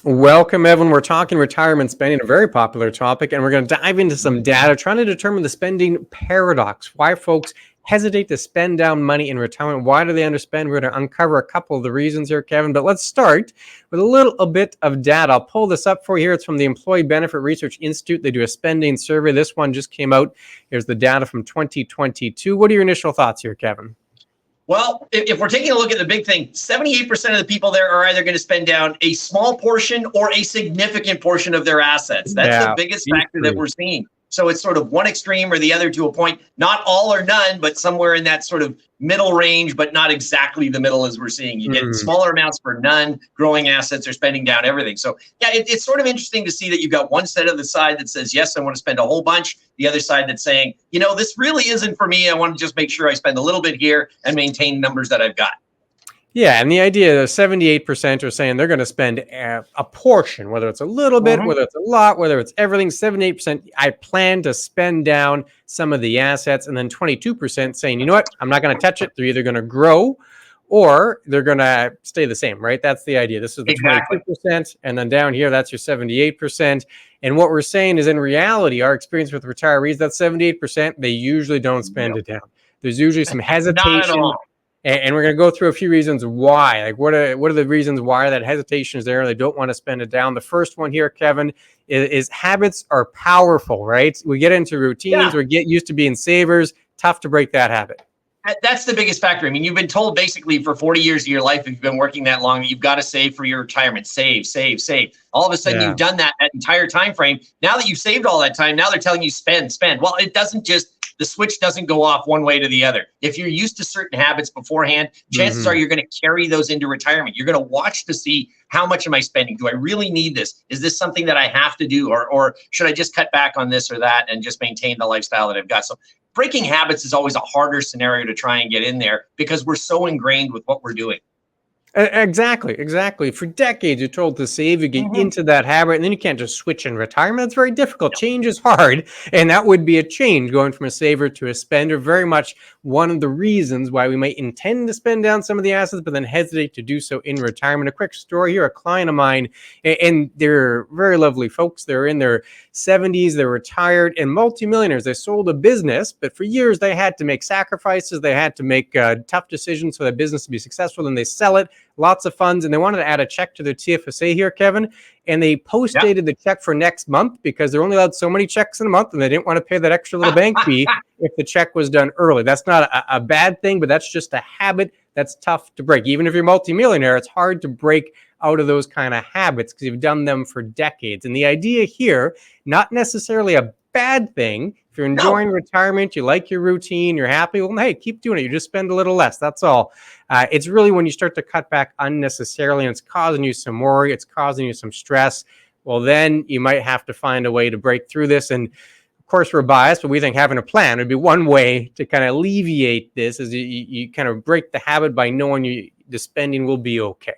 Welcome, Evan. We're talking retirement spending, a very popular topic, and we're going to dive into some data trying to determine the spending paradox. Why folks hesitate to spend down money in retirement? Why do they underspend? We're going to uncover a couple of the reasons here, Kevin. But let's start with a little bit of data. I'll pull this up for you here. It's from the Employee Benefit Research Institute. They do a spending survey. This one just came out. Here's the data from 2022. What are your initial thoughts here, Kevin? Well, if we're taking a look at the big thing, 78% of the people there are either going to spend down a small portion or a significant portion of their assets. That's the biggest factor that we're seeing. So it's sort of one extreme or the other to a point, not all or none, but somewhere in that sort of middle range, but not exactly the middle as we're seeing. You get smaller amounts for none, growing assets, or spending down everything. So yeah, it's sort of interesting to see that you've got one set of the side that says, yes, I want to spend a whole bunch. The other side that's saying, you know, this really isn't for me. I want to just make sure I spend a little bit here and maintain numbers that I've got. Yeah, and the idea that 78% are saying they're going to spend a portion, whether it's a little bit, whether it's a lot, whether it's everything. 78%, I plan to spend down some of the assets, and then 22% saying, you know what, I'm not going to touch it. They're either going to grow or they're going to stay the same, right? That's the idea. This is the 22%, and then down here, that's your 78%. And what we're saying is, in reality, our experience with retirees, that 78%, they usually don't spend it down. There's usually some hesitation. Not at all. And we're going to go through a few reasons why. Like, what are the reasons why that hesitation is there and they don't want to spend it down? The first one here, Kevin, is habits are powerful, right? We get into routines, we get used to being savers. Tough to break that habit. That's the biggest factor. I mean, you've been told basically for 40 years of your life, if you've been working that long, that you've got to save for your retirement. Save, save, save. All of a sudden, you've done that entire time frame. Now that you've saved all that time, now they're telling you spend. Well, it doesn't just, the switch doesn't go off one way to the other. If you're used to certain habits beforehand, chances are you're going to carry those into retirement. You're going to watch to see, how much am I spending? Do I really need this? Is this something that I have to do? Or should I just cut back on this or that and just maintain the lifestyle that I've got? So breaking habits is always a harder scenario to try and get in there because we're so ingrained with what we're doing. Exactly. For decades, you're told to save, you get into that habit, and then you can't just switch in retirement. It's very difficult. Change is hard, and that would be a change, going from a saver to a spender. Very much one of the reasons why we might intend to spend down some of the assets, but then hesitate to do so in retirement. A quick story here, a client of mine, and they're very lovely folks. They're in their 70s, they're retired, and multimillionaires. They sold a business, but for years they had to make sacrifices. They had to make tough decisions for their business to be successful, then they sell it. Lots of funds, and they wanted to add a check to their TFSA here, Kevin, and they post-dated the check for next month because they're only allowed so many checks in a month, and they didn't want to pay that extra little bank fee if the check was done early. That's not a bad thing, but that's just a habit that's tough to break. Even if you're multimillionaire, it's hard to break out of those kind of habits because you've done them for decades. And the idea here, not necessarily a bad thing. If you're enjoying retirement, you like your routine, you're happy, well, hey, keep doing it. You just spend a little less. That's all. It's really when you start to cut back unnecessarily and it's causing you some worry, it's causing you some stress, well, then you might have to find a way to break through this. And of course, we're biased, but we think having a plan would be one way to kind of alleviate this, is you kind of break the habit by knowing the spending will be okay.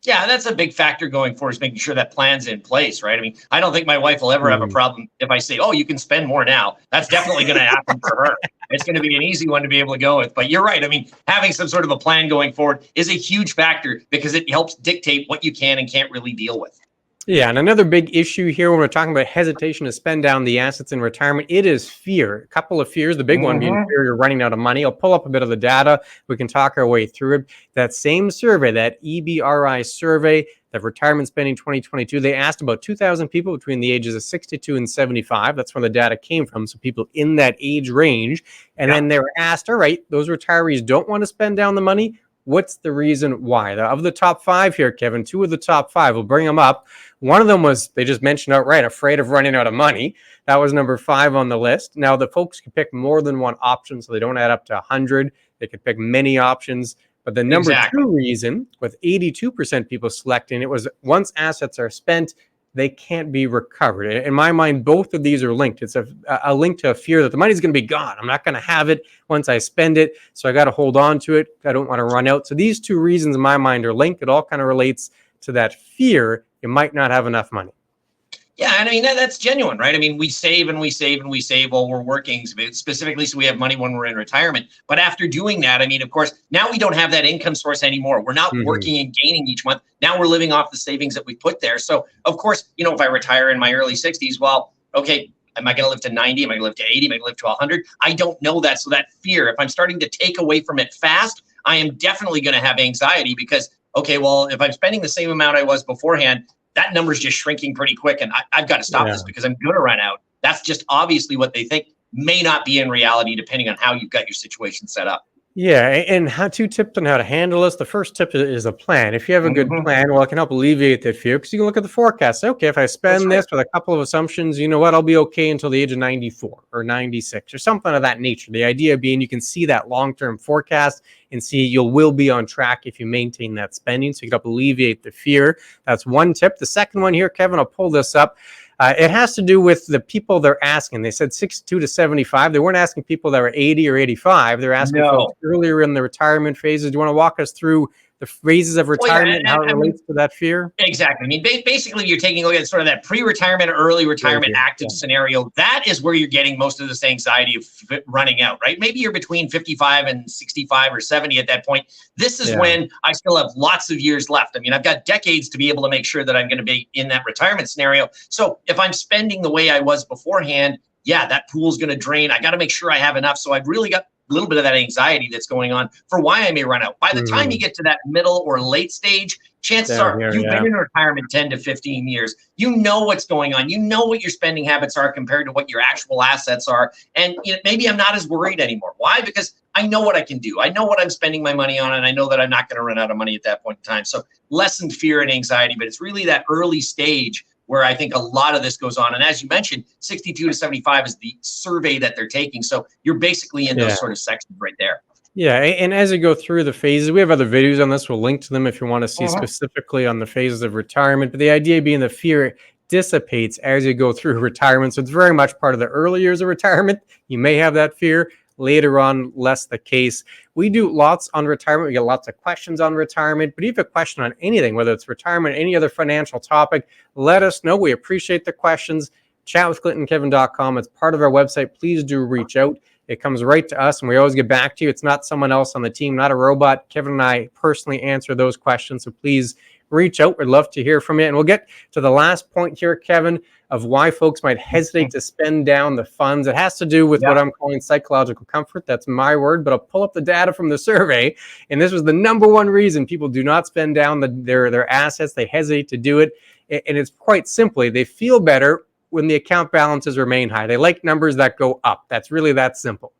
Yeah, that's a big factor going forward, is making sure that plan's in place, right? I mean, I don't think my wife will ever have a problem if I say, oh, you can spend more now. That's definitely going to happen for her. It's going to be an easy one to be able to go with. But you're right. I mean, having some sort of a plan going forward is a huge factor because it helps dictate what you can and can't really deal with. Yeah, and another big issue here when we're talking about hesitation to spend down the assets in retirement, it is fear. A couple of fears, the big one being fear you're running out of money. I'll pull up a bit of the data. We can talk our way through it. That same survey, that EBRI survey, that retirement spending 2022, they asked about 2,000 people between the ages of 62 and 75. That's where the data came from, so people in that age range. And then they were asked, all right, those retirees don't want to spend down the money. What's the reason why? Of the top five here, Kevin, two of the top five, we'll bring them up. One of them was, they just mentioned outright, afraid of running out of money. That was number 5 on the list. Now, the folks can pick more than one option, so they don't add up to 100. They could pick many options. But the number 2 reason, with 82% people selecting, it was once assets are spent, they can't be recovered. In my mind, both of these are linked. It's a link to a fear that the money's going to be gone. I'm not going to have it once I spend it, so I got to hold on to it. I don't want to run out. So these 2 reasons in my mind are linked. It all kind of relates to that fear you might not have enough money. Yeah, and I mean that's genuine, right? I mean, we save and we save and we save while we're working, specifically so we have money when we're in retirement. But after doing that, I mean, of course, now we don't have that income source anymore. We're not Hmm. working and gaining each month. Now we're living off the savings that we put there. So, of course, if I retire in my early 60s, well, okay, am I going to live to 90? Am I going to live to 80? Am I going to live to 100? I don't know that. So that fear, if I'm starting to take away from it fast, I am definitely going to have anxiety because, okay, well, if I'm spending the same amount I was beforehand, that number is just shrinking pretty quick. And I've got to stop Yeah. this because I'm going to run out. That's just obviously what they think, may not be in reality, depending on how you've got your situation set up. Yeah, and how two tips on how to handle this. The first tip is a plan. If you have a good Mhm. plan, well, it can help alleviate that fear because you can look at the forecast. Say, okay, if I That's spend right. this with a couple of assumptions, you know what, I'll be okay until the age of 94 or 96 or something of that nature. The idea being you can see that long-term forecast and see you will be on track if you maintain that spending. So you can help alleviate the fear. That's one tip. The second one here, Kevin, I'll pull this up. It has to do with the people they're asking. They said 62 to 75. They weren't asking people that were 80 or 85. They're asking folks No. earlier in the retirement phases. Do you want to walk us through the phases of Well, yeah, retirement and how it I mean, relates to that fear? exactly. I mean, basically, you're taking a look at sort of that pre-retirement, early Right retirement here. active Yeah. scenario. That is where you're getting most of this anxiety of running out, right? Maybe you're between 55 and 65 or 70 at that point. This is Yeah. when I still have lots of years left. I mean, I've got decades to be able to make sure that I'm going to be in that retirement scenario. So if I'm spending the way I was beforehand, yeah, that pool's going to drain. I got to make sure I have enough. So I've really got a little bit of that anxiety that's going on for why I may run out. By the time you Mhm. get to that middle or late stage, chances Down are here. you've Yeah. been in retirement 10 to 15 years. You know what's going on. You know what your spending habits are compared to what your actual assets are. And maybe I'm not as worried anymore. Why? Because I know what I can do. I know what I'm spending my money on, and I know that I'm not going to run out of money at that point in time. So lessened fear and anxiety, but it's really that early stage where I think a lot of this goes on. And as you mentioned, 62 to 75 is the survey that they're taking. So you're basically in Yeah. those sort of sections right there. Yeah, and as you go through the phases, we have other videos on this. We'll link to them if you want to see Mhm. specifically on the phases of retirement. But the idea being the fear dissipates as you go through retirement. So it's very much part of the early years of retirement. You may have that fear. Later on, less the case. We do lots on retirement. We get lots of questions on retirement. But if you have a question on anything, whether it's retirement, any other financial topic, let us know. We appreciate the questions. Chatwithclintonkevin.com. It's part of our website. Please do reach out. It comes right to us and we always get back to you. It's not someone else on the team, not a robot. Kevin and I personally answer those questions. So please reach out. We'd love to hear from you. And we'll get to the last point here, Kevin, of why folks might hesitate to spend down the funds. It has to do with Yeah. what I'm calling psychological comfort. That's my word, but I'll pull up the data from the survey. And this was the number one reason people do not spend down their assets. They hesitate to do it. And it's quite simply, they feel better when the account balances remain high. They like numbers that go up. That's really that simple.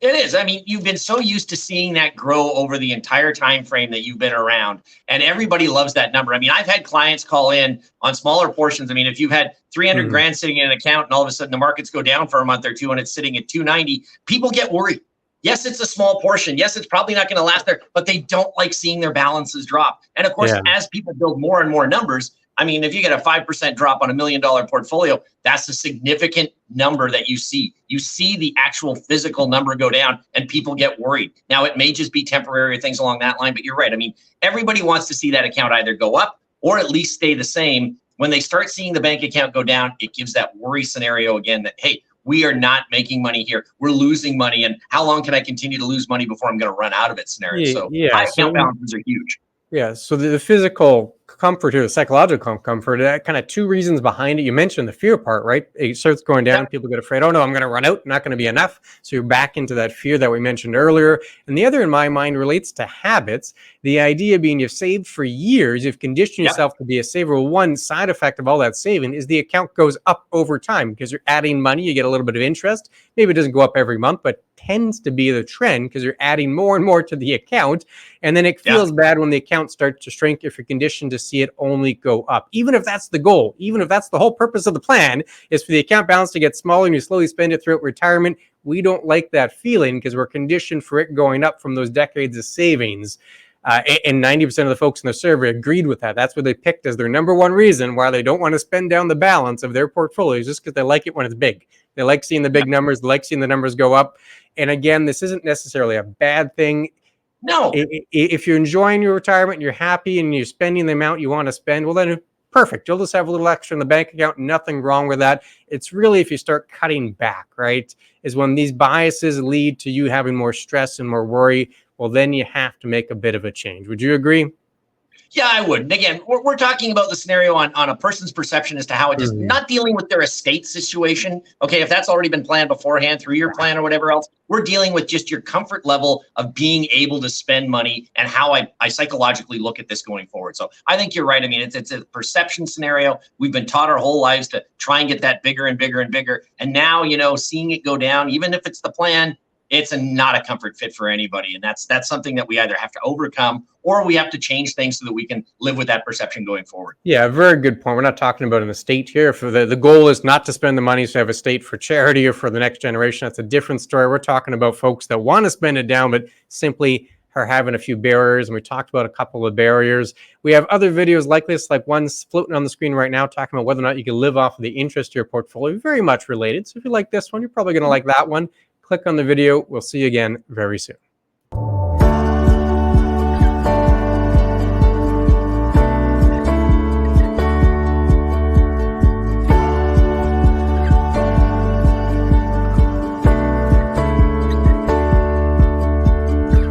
It is. I mean, you've been so used to seeing that grow over the entire time frame that you've been around, and everybody loves that number. I mean, I've had clients call in on smaller portions. I mean, if you've had 300 Mhm. grand sitting in an account and all of a sudden the markets go down for a month or two and it's sitting at 290, people get worried. Yes, it's a small portion. Yes, it's probably not going to last there, but they don't like seeing their balances drop. And of course, Yeah. as people build more and more numbers, I mean, if you get a 5% drop on $1 million portfolio, that's a significant number that you see. You see the actual physical number go down and people get worried. Now, it may just be temporary or things along that line, but you're right. I mean, everybody wants to see that account either go up or at least stay the same. When they start seeing the bank account go down, it gives that worry scenario again that, hey, we are not making money here. We're losing money. And how long can I continue to lose money before I'm going to run out of it scenario? So Yeah. high account So balances are huge. yeah, so the physical comfort here, the psychological comfort, that kind of two reasons behind it. You mentioned the fear part, right? It starts going down, Yep. people get afraid, oh no, I'm going to run out, not going to be enough. So you're back into that fear that we mentioned earlier. And the other in my mind relates to habits. The idea being you've saved for years, you've conditioned Yep. yourself to be a saver. Well, one side effect of all that saving is the account goes up over time because you're adding money, you get a little bit of interest. Maybe it doesn't go up every month, but tends to be the trend because you're adding more and more to the account. And then it Yeah. feels bad when the account starts to shrink if you're conditioned to see it only go up. Even if that's the goal, even if that's the whole purpose of the plan is for the account balance to get smaller and you slowly spend it throughout retirement, we don't like that feeling because we're conditioned for it going up from those decades of savings. And 90% of the folks in the survey agreed with that. That's what they picked as their number one reason why they don't want to spend down the balance of their portfolios, just because they like it when it's big. They like seeing the Yeah. big numbers, they like seeing the numbers go up. And again, this isn't necessarily a bad thing. No. If you're enjoying your retirement and you're happy and you're spending the amount you want to spend, well, then perfect. You'll just have a little extra in the bank account. Nothing wrong with that. It's really if you start cutting back, right, is when these biases lead to you having more stress and more worry. Well, then you have to make a bit of a change. Would you agree? Yeah, I would. And again, we're talking about the scenario on a person's perception as to how it just not dealing with their estate situation. Okay, if that's already been planned beforehand through your plan or whatever else, we're dealing with just your comfort level of being able to spend money and how I psychologically look at this going forward. So I think you're right. I mean, it's a perception scenario. We've been taught our whole lives to try and get that bigger and bigger and bigger. And now, seeing it go down, even if it's the plan, it's not a comfort fit for anybody. And that's something that we either have to overcome or we have to change things so that we can live with that perception going forward. Yeah, very good point. We're not talking about an estate here. For the goal is not to spend the money to have estate for charity or for the next generation. That's a different story. We're talking about folks that want to spend it down, but simply are having a few barriers. And we talked about a couple of barriers. We have other videos like this, like one's floating on the screen right now, talking about whether or not you can live off of the interest of your portfolio. Very much related. So if you like this one, you're probably going to like that one. Click on the video. We'll see you again very soon.